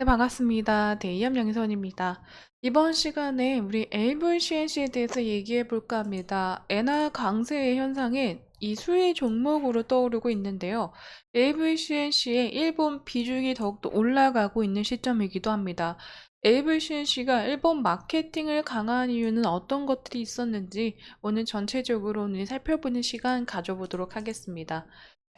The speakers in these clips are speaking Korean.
네, 반갑습니다. 대이암 양선입니다. 이번 시간에 우리 AVCNC에 대해서 얘기해 볼까 합니다. 엔화 강세의 현상은 이 수혜 종목으로 떠오르고 있는데요. AVCNC의 일본 비중이 더욱더 올라가고 있는 시점이기도 합니다. AVCNC가 일본 마케팅을 강화한 이유는 어떤 것들이 있었는지 오늘 전체적으로 오늘 살펴보는 시간 가져보도록 하겠습니다.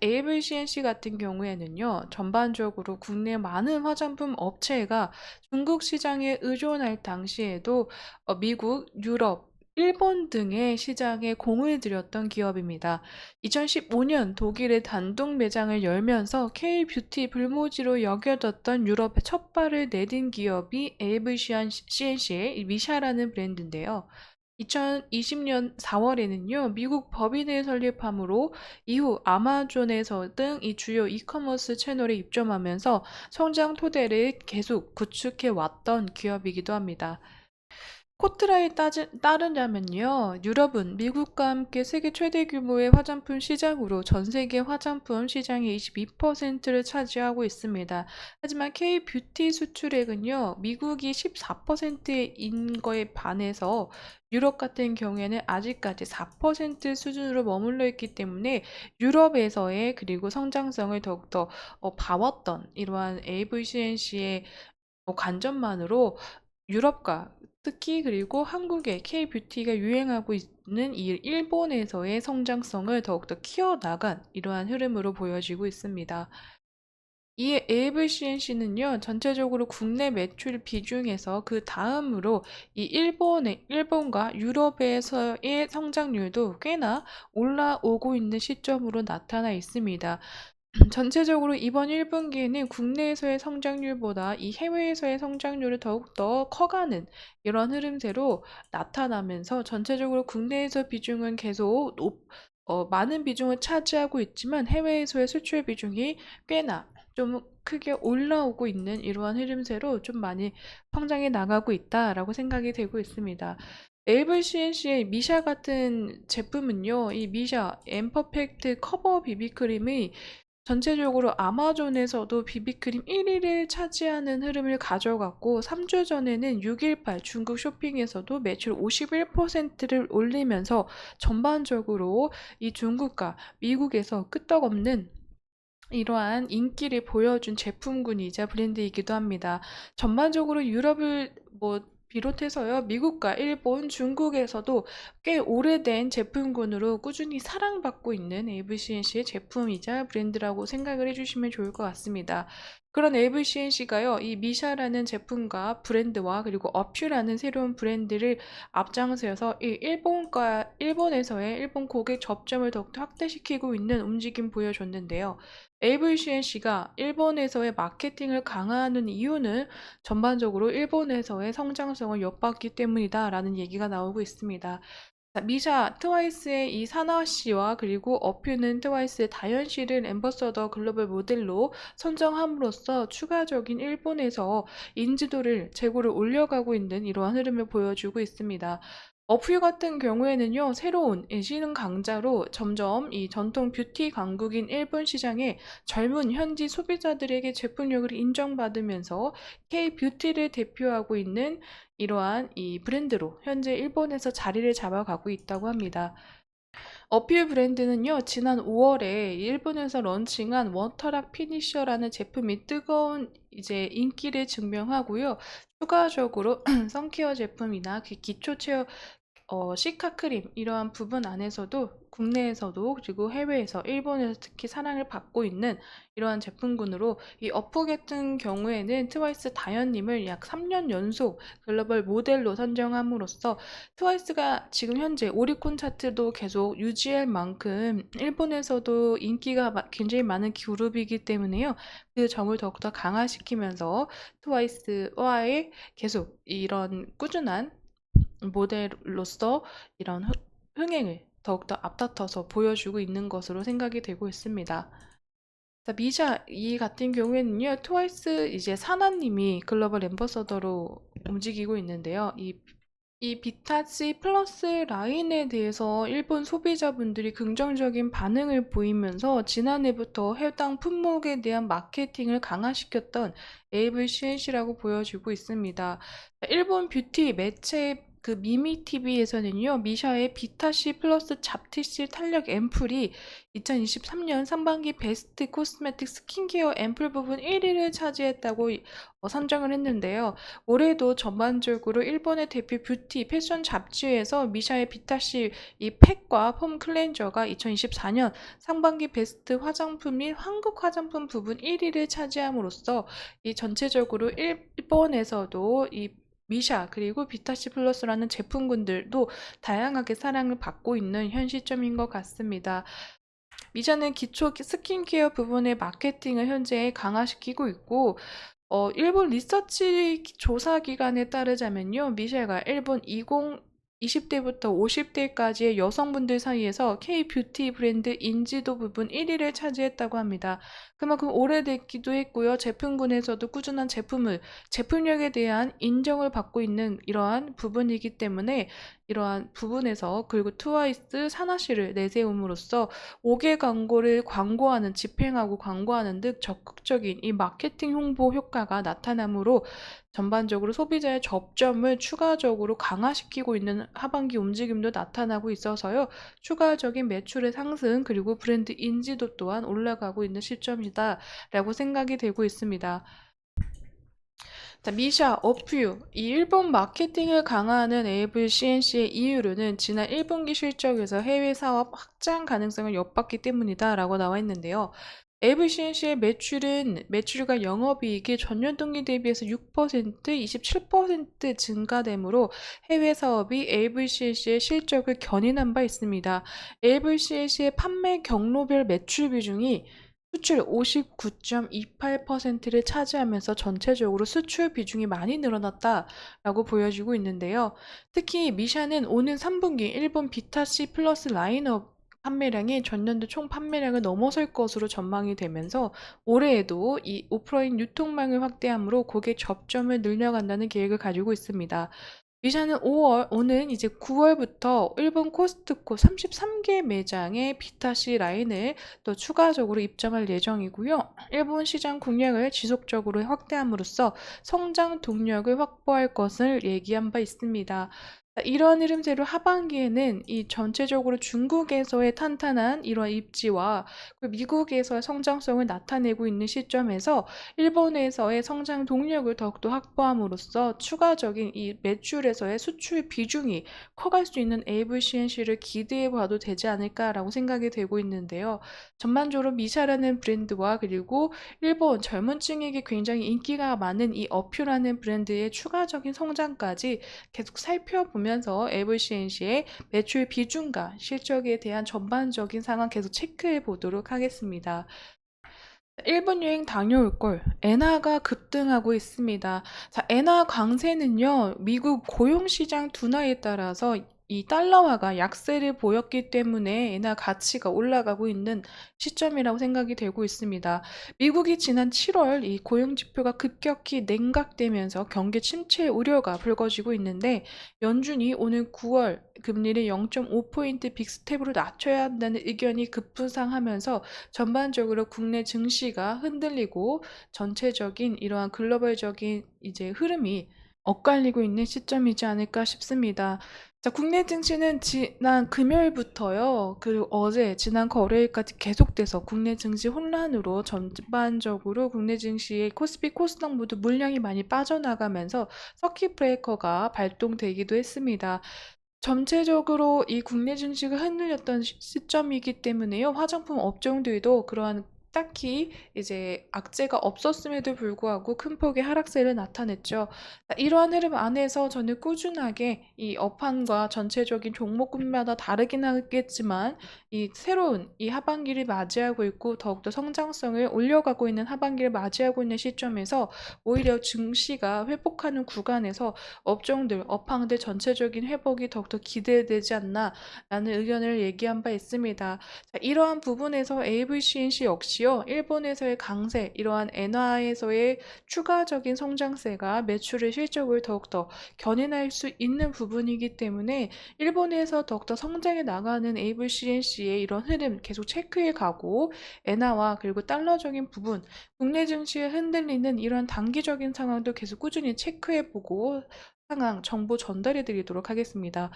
AVCNC 같은 경우에는요, 전반적으로 국내 많은 화장품 업체가 중국 시장에 의존할 당시에도 미국, 유럽, 일본 등의 시장에 공을 들였던 기업입니다. 2015년 독일의 단독 매장을 열면서 K-뷰티 불모지로 여겨졌던 유럽에 첫 발을 내딘 기업이 AVCNC의 미샤라는 브랜드인데요. 2020년 4월에는요, 미국 법인을 설립함으로 이후 아마존에서 등 이 주요 이커머스 채널에 입점하면서 성장 토대를 계속 구축해 왔던 기업이기도 합니다. 코트라에 따르자면요, 유럽은 미국과 함께 세계 최대 규모의 화장품 시장으로 전 세계 화장품 시장의 22%를 차지하고 있습니다. 하지만 K-뷰티 수출액은요, 미국이 14%인 거에 반해서 유럽 같은 경우에는 아직까지 4% 수준으로 머물러 있기 때문에 유럽에서의 그리고 성장성을 더욱더 봐왔던 이러한 AVCNC의 관점만으로 유럽과 특히 그리고 한국의 K-뷰티가 유행하고 있는 이 일본에서의 성장성을 더욱더 키워나간 이러한 흐름으로 보여지고 있습니다. 이 AVCNC는요, 전체적으로 국내 매출 비중에서 그 다음으로 이 일본과 유럽에서의 성장률도 꽤나 올라오고 있는 시점으로 나타나 있습니다. 전체적으로 이번 1분기에는 국내에서의 성장률보다 이 해외에서의 성장률이 더욱더 커가는 이런 흐름새로 나타나면서 전체적으로 국내에서 비중은 계속 많은 비중을 차지하고 있지만 해외에서의 수출 비중이 꽤나 좀 크게 올라오고 있는 이러한 흐름새로 좀 많이 성장해 나가고 있다라고 생각이 되고 있습니다. AVCNC의 미샤 같은 제품은요, 이 미샤 엠퍼펙트 커버 비비크림이 전체적으로 아마존에서도 비비크림 1위를 차지하는 흐름을 가져갔고 3주 전에는 618 중국 쇼핑에서도 매출 51%를 올리면서 전반적으로 이 중국과 미국에서 끄떡없는 이러한 인기를 보여준 제품군이자 브랜드이기도 합니다. 전반적으로 유럽을 비롯해서요, 미국과 일본, 중국에서도 꽤 오래된 제품군으로 꾸준히 사랑받고 있는 AVCNC의 제품이자 브랜드라고 생각을 해주시면 좋을 것 같습니다. 그런 AVCNC가요, 이 미샤라는 제품과 브랜드와 그리고 어퓨라는 새로운 브랜드를 앞장서서 이 일본에서의 일본 고객 접점을 더욱더 확대시키고 있는 움직임 보여줬는데요. AVCNC가 일본에서의 마케팅을 강화하는 이유는 전반적으로 일본에서의 성장성을 엿봤기 때문이다라는 얘기가 나오고 있습니다. 자, 미샤, 트와이스의 이 사나 씨와 그리고 어퓨는 트와이스의 다현 씨를 앰버서더 글로벌 모델로 선정함으로써 추가적인 일본에서 인지도를 재고를 올려가고 있는 이러한 흐름을 보여주고 있습니다. 어퓨 같은 경우에는요, 새로운 이 신흥 강자로 점점 이 전통 뷰티 강국인 일본 시장에 젊은 현지 소비자들에게 제품력을 인정받으면서 K-뷰티를 대표하고 있는 이러한 이 브랜드로 현재 일본에서 자리를 잡아가고 있다고 합니다. 어필 브랜드는요, 지난 5월에 일본에서 런칭한 워터락 피니셔라는 제품이 뜨거운 이제 인기를 증명하고요. 추가적으로 선케어 제품이나 그 기초 체어 시카크림 이러한 부분 안에서도 국내에서도 그리고 해외에서 일본에서 특히 사랑을 받고 있는 이러한 제품군으로 이 어프 같은 경우에는 트와이스 다현님을 약 3년 연속 글로벌 모델로 선정함으로써 트와이스가 지금 현재 오리콘 차트도 계속 유지할 만큼 일본에서도 인기가 굉장히 많은 그룹이기 때문에요. 그 점을 더욱더 강화시키면서 트와이스와의 계속 이런 꾸준한 모델로서 이런 흥행을 더욱더 앞다퉈서 보여주고 있는 것으로 생각이 되고 있습니다. 자, 미샤 이 같은 경우에는요, 트와이스 이제 사나님이 글로벌 앰버서더로 움직이고 있는데요. 이 비타치 플러스 라인에 대해서 일본 소비자분들이 긍정적인 반응을 보이면서 지난해부터 해당 품목에 대한 마케팅을 강화시켰던 AVCNC라고 보여지고 있습니다. 일본 뷰티 매체 미미TV에서는요, 미샤의 비타C 플러스 잡티C 탄력 앰플이 2023년 상반기 베스트 코스메틱 스킨케어 앰플 부분 1위를 차지했다고 선정을 했는데요. 올해도 전반적으로 일본의 대표 뷰티 패션 잡지에서 미샤의 비타씨 이 팩과 폼 클렌저가 2024년 상반기 베스트 화장품 및 한국 화장품 부분 1위를 차지함으로써 이 전체적으로 일본에서도 이 미샤 그리고 비타씨 플러스라는 제품군들도 다양하게 사랑을 받고 있는 현 시점인 것 같습니다. 미샤는 기초 스킨케어 부분의 마케팅을 현재 강화시키고 있고 일본 리서치 조사 기관에 따르자면요, 미셸가 일본 20대부터 50대까지의 여성분들 사이에서 K-뷰티 브랜드 인지도 부분 1위를 차지했다고 합니다. 그만큼 오래됐기도 했고요. 제품군에서도 꾸준한 제품력에 대한 인정을 받고 있는 이러한 부분이기 때문에 이러한 부분에서 그리고 트와이스 사나씨를 내세움으로써 5개 광고를 집행하고 광고하는 등 적극적인 이 마케팅 홍보 효과가 나타나므로 전반적으로 소비자의 접점을 추가적으로 강화시키고 있는 하반기 움직임도 나타나고 있어서요. 추가적인 매출의 상승 그리고 브랜드 인지도 또한 올라가고 있는 시점이다라고 생각이 되고 있습니다. 자, 미샤, 어퓨. 이 일본 마케팅을 강화하는 에이블 CNC의 이유로는 지난 1분기 실적에서 해외 사업 확장 가능성을 엿봤기 때문이다라고 나와 있는데요. 에이블 CNC의 매출과 영업이익이 전년 동기 대비해서 6%, 27% 증가되므로 해외 사업이 에이블 CNC의 실적을 견인한 바 있습니다. 에이블 CNC의 판매 경로별 매출 비중이 수출 59.28%를 차지하면서 전체적으로 수출 비중이 많이 늘어났다라고 보여지고 있는데요. 특히 미샤는 오는 3분기 일본 비타C 플러스 라인업 판매량이 전년도 총 판매량을 넘어설 것으로 전망이 되면서 올해에도 이 오프라인 유통망을 확대함으로 고객 접점을 늘려간다는 계획을 가지고 있습니다. 미샤는 오는 이제 9월부터 일본 코스트코 33개 매장에 비타시 라인을 또 추가적으로 입점할 예정이고요. 일본 시장 공략을 지속적으로 확대함으로써 성장 동력을 확보할 것을 얘기한 바 있습니다. 이러한 흐름대로 하반기에는 이 전체적으로 중국에서의 탄탄한 이러한 입지와 미국에서의 성장성을 나타내고 있는 시점에서 일본에서의 성장 동력을 더욱더 확보함으로써 추가적인 이 매출에서의 수출 비중이 커갈 수 있는 AVCNC를 기대해 봐도 되지 않을까라고 생각이 되고 있는데요. 전반적으로 미샤라는 브랜드와 그리고 일본 젊은 층에게 굉장히 인기가 많은 이 어퓨라는 브랜드의 추가적인 성장까지 계속 살펴보면서 AVCNC의 매출 비중과 실적에 대한 전반적인 상황 계속 체크해 보도록 하겠습니다. 일본 여행 다녀올 걸. 엔화가 급등하고 있습니다. 자, 엔화 강세는요, 미국 고용시장 둔화에 따라서 이 달러화가 약세를 보였기 때문에 엔화 가치가 올라가고 있는 시점이라고 생각이 되고 있습니다. 미국이 지난 7월 이 고용 지표가 급격히 냉각되면서 경기 침체 우려가 불거지고 있는데 연준이 오는 9월 금리를 0.5포인트 빅스텝으로 낮춰야 한다는 의견이 급부상하면서 전반적으로 국내 증시가 흔들리고 전체적인 이러한 글로벌적인 이제 흐름이 엇갈리고 있는 시점이지 않을까 싶습니다. 자, 국내 증시는 지난 금요일부터요, 그리고 어제, 지난 거래일까지 계속돼서 국내 증시 혼란으로 전반적으로 국내 증시의 코스피, 코스닥 모두 물량이 많이 빠져나가면서 서킷 브레이커가 발동되기도 했습니다. 전체적으로 이 국내 증시가 흔들렸던 시점이기 때문에요. 화장품 업종들도 그러한 딱히 이제 악재가 없었음에도 불구하고 큰 폭의 하락세를 나타냈죠. 이러한 흐름 안에서 저는 꾸준하게 이 업황과 전체적인 종목군마다 다르긴 하겠지만 이 새로운 이 하반기를 맞이하고 있고 더욱더 성장성을 올려가고 있는 하반기를 맞이하고 있는 시점에서 오히려 증시가 회복하는 구간에서 업황들 전체적인 회복이 더욱더 기대되지 않나라는 의견을 얘기한 바 있습니다. 자, 이러한 부분에서 AVCNC 역시요. 특히요, 일본에서의 강세, 이러한 엔화에서의 추가적인 성장세가 매출의 실적을 더욱더 견인할 수 있는 부분이기 때문에 일본에서 더욱더 성장해 나가는 AVCNC의 이런 흐름 계속 체크해 가고 엔화와 그리고 달러적인 부분, 국내 증시에 흔들리는 이런 단기적인 상황도 계속 꾸준히 체크해 보고 상황 정보 전달해 드리도록 하겠습니다.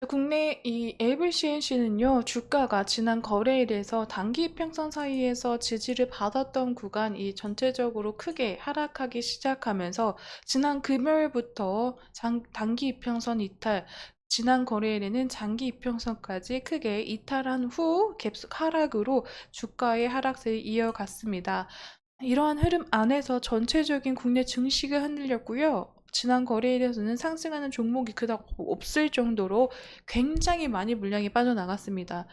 국내 이 AVCNC는요, 주가가 지난 거래일에서 단기 이평선 사이에서 지지를 받았던 구간이 전체적으로 크게 하락하기 시작하면서 지난 금요일부터 단기 이평선 이탈, 지난 거래일에는 장기 이평선까지 크게 이탈한 후 갭속 하락으로 주가의 하락세를 이어갔습니다. 이러한 흐름 안에서 전체적인 국내 증시가 흔들렸고요. 지난 거래일에서는 상승하는 종목이 그닥 없을 정도로 굉장히 많이 물량이 빠져나갔습니다.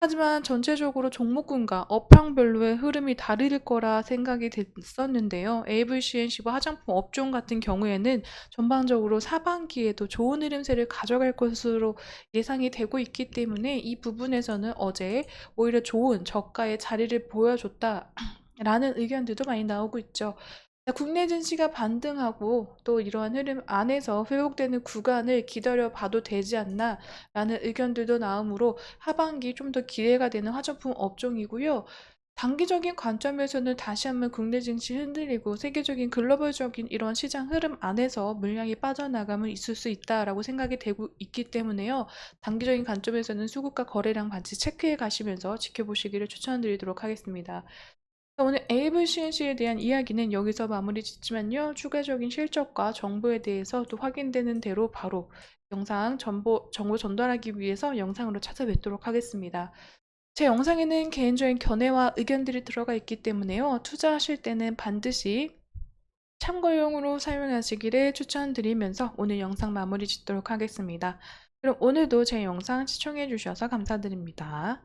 하지만 전체적으로 종목군과 업황별로의 흐름이 다를 거라 생각이 됐었는데요. AVCNC와 화장품 업종 같은 경우에는 전반적으로 하반기에도 좋은 흐름세를 가져갈 것으로 예상이 되고 있기 때문에 이 부분에서는 어제 오히려 좋은 저가의 자리를 보여줬다. 라는 의견들도 많이 나오고 있죠. 국내 증시가 반등하고 또 이러한 흐름 안에서 회복되는 구간을 기다려 봐도 되지 않나 라는 의견들도 나오므로 하반기 좀 더 기대가 되는 화장품 업종이고요. 단기적인 관점에서는 다시 한번 국내 증시 흔들리고 세계적인 글로벌적인 이런 시장 흐름 안에서 물량이 빠져나감은 있을 수 있다라고 생각이 되고 있기 때문에요. 단기적인 관점에서는 수급과 거래량 반드시 체크해 가시면서 지켜보시기를 추천드리도록 하겠습니다. 오늘 AVCNC에 대한 이야기는 여기서 마무리 짓지만요. 추가적인 실적과 정보에 대해서 또 확인되는 대로 바로 정보 전달하기 위해서 영상으로 찾아뵙도록 하겠습니다. 제 영상에는 개인적인 견해와 의견들이 들어가 있기 때문에요. 투자하실 때는 반드시 참고용으로 사용하시기를 추천드리면서 오늘 영상 마무리 짓도록 하겠습니다. 그럼 오늘도 제 영상 시청해 주셔서 감사드립니다.